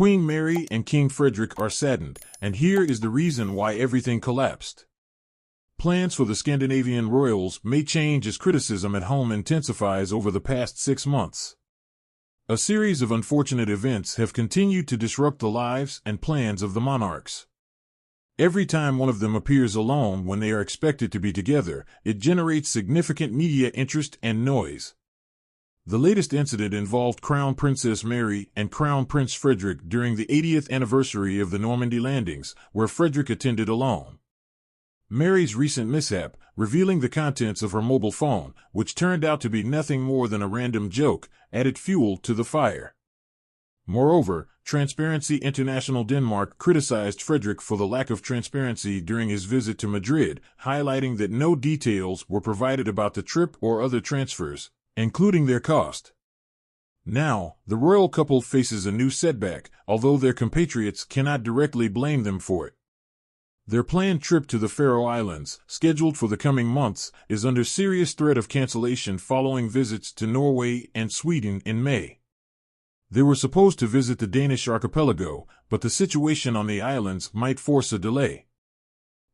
Queen Mary and King Frederick are saddened, and here is the reason why everything collapsed. Plans for the Scandinavian Royals may change as criticism at home intensifies over the past 6 months. A series of unfortunate events have continued to disrupt the lives and plans of the monarchs. Every time one of them appears alone when they are expected to be together, it generates significant media interest and noise. The latest incident involved Crown Princess Mary and Crown Prince Frederick during the 80th anniversary of the Normandy Landings, where Frederick attended alone. Mary's recent mishap, revealing the contents of her mobile phone, which turned out to be nothing more than a random joke, added fuel to the fire. Moreover, Transparency International Denmark criticized Frederick for the lack of transparency during his visit to Madrid, highlighting that no details were provided about the trip or other transfers, including their cost. Now, the royal couple faces a new setback, although their compatriots cannot directly blame them for it. Their planned trip to the Faroe Islands, scheduled for the coming months, is under serious threat of cancellation following visits to Norway and Sweden in May. They were supposed to visit the Danish archipelago, but the situation on the islands might force a delay.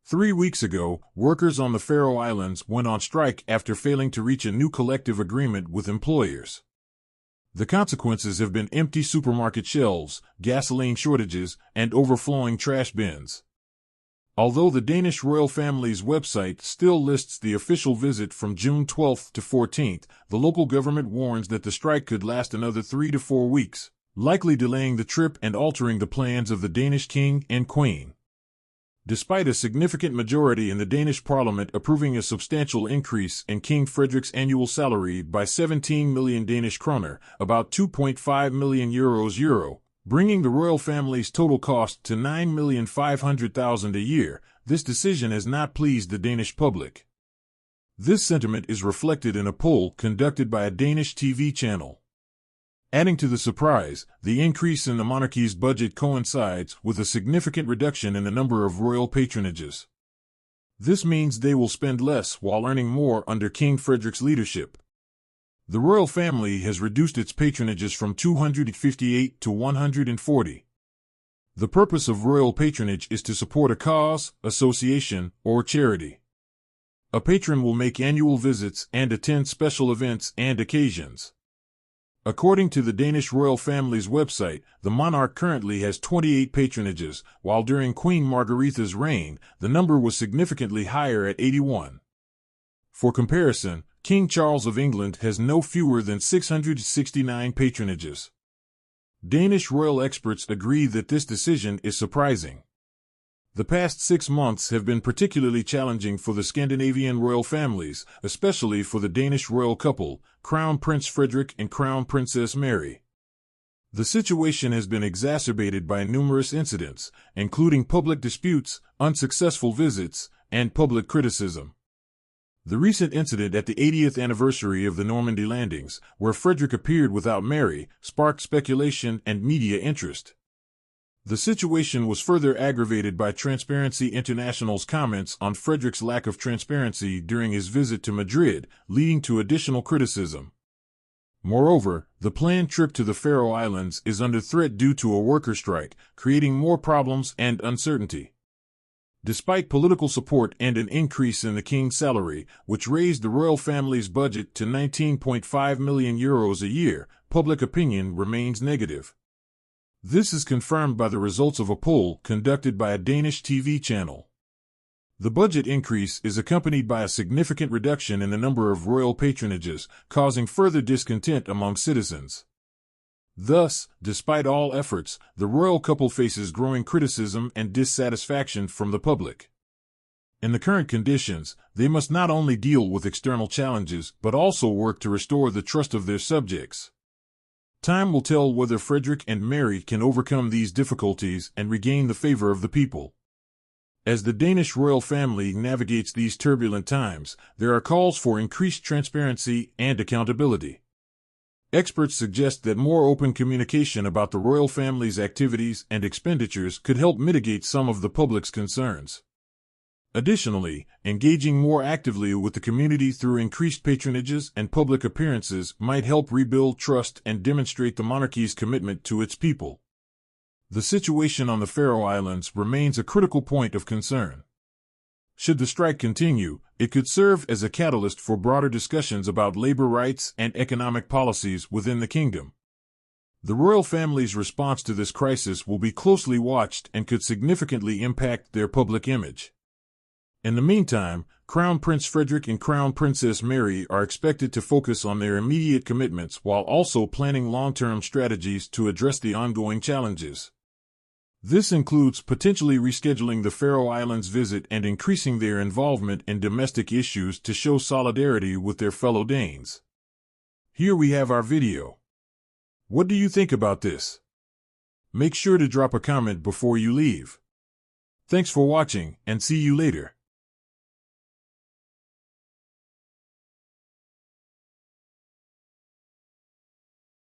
3 weeks ago, workers on the Faroe Islands went on strike after failing to reach a new collective agreement with employers. The consequences have been empty supermarket shelves, gasoline shortages, and overflowing trash bins. Although the Danish royal family's website still lists the official visit from June 12 to 14, the local government warns that the strike could last another 3 to 4 weeks, likely delaying the trip and altering the plans of the Danish king and queen. Despite a significant majority in the Danish parliament approving a substantial increase in King Frederick's annual salary by 17 million Danish kroner, about 2.5 million euro, bringing the royal family's total cost to 9,500,000 a year, this decision has not pleased the Danish public. This sentiment is reflected in a poll conducted by a Danish TV channel. Adding to the surprise, the increase in the monarchy's budget coincides with a significant reduction in the number of royal patronages. This means they will spend less while earning more under King Frederick's leadership. The royal family has reduced its patronages from 258 to 140. The purpose of royal patronage is to support a cause, association, or charity. A patron will make annual visits and attend special events and occasions. According to the Danish royal family's website, the monarch currently has 28 patronages, while during Queen Margaretha's reign, the number was significantly higher at 81. For comparison, King Charles of England has no fewer than 669 patronages. Danish royal experts agree that this decision is surprising. The past 6 months have been particularly challenging for the Scandinavian royal families, especially for the Danish royal couple, Crown Prince Frederick and Crown Princess Mary. The situation has been exacerbated by numerous incidents, including public disputes, unsuccessful visits, and public criticism. The recent incident at the 80th anniversary of the Normandy Landings, where Frederick appeared without Mary, sparked speculation and media interest. The situation was further aggravated by Transparency International's comments on Frederick's lack of transparency during his visit to Madrid, leading to additional criticism. Moreover, the planned trip to the Faroe Islands is under threat due to a worker strike, creating more problems and uncertainty. Despite political support and an increase in the king's salary, which raised the royal family's budget to 19.5 million euros a year, public opinion remains negative. This is confirmed by the results of a poll conducted by a Danish TV channel. The budget increase is accompanied by a significant reduction in the number of royal patronages, causing further discontent among citizens. Thus, despite all efforts, the royal couple faces growing criticism and dissatisfaction from the public. In the current conditions, they must not only deal with external challenges but also work to restore the trust of their subjects. Time will tell whether Frederick and Mary can overcome these difficulties and regain the favor of the people. As the Danish royal family navigates these turbulent times, there are calls for increased transparency and accountability. Experts suggest that more open communication about the royal family's activities and expenditures could help mitigate some of the public's concerns. Additionally, engaging more actively with the community through increased patronages and public appearances might help rebuild trust and demonstrate the monarchy's commitment to its people. The situation on the Faroe Islands remains a critical point of concern. Should the strike continue, it could serve as a catalyst for broader discussions about labor rights and economic policies within the kingdom. The royal family's response to this crisis will be closely watched and could significantly impact their public image. In the meantime, Crown Prince Frederick and Crown Princess Mary are expected to focus on their immediate commitments while also planning long-term strategies to address the ongoing challenges. This includes potentially rescheduling the Faroe Islands visit and increasing their involvement in domestic issues to show solidarity with their fellow Danes. Here we have our video. What do you think about this? Make sure to drop a comment before you leave. Thanks for watching, and see you later.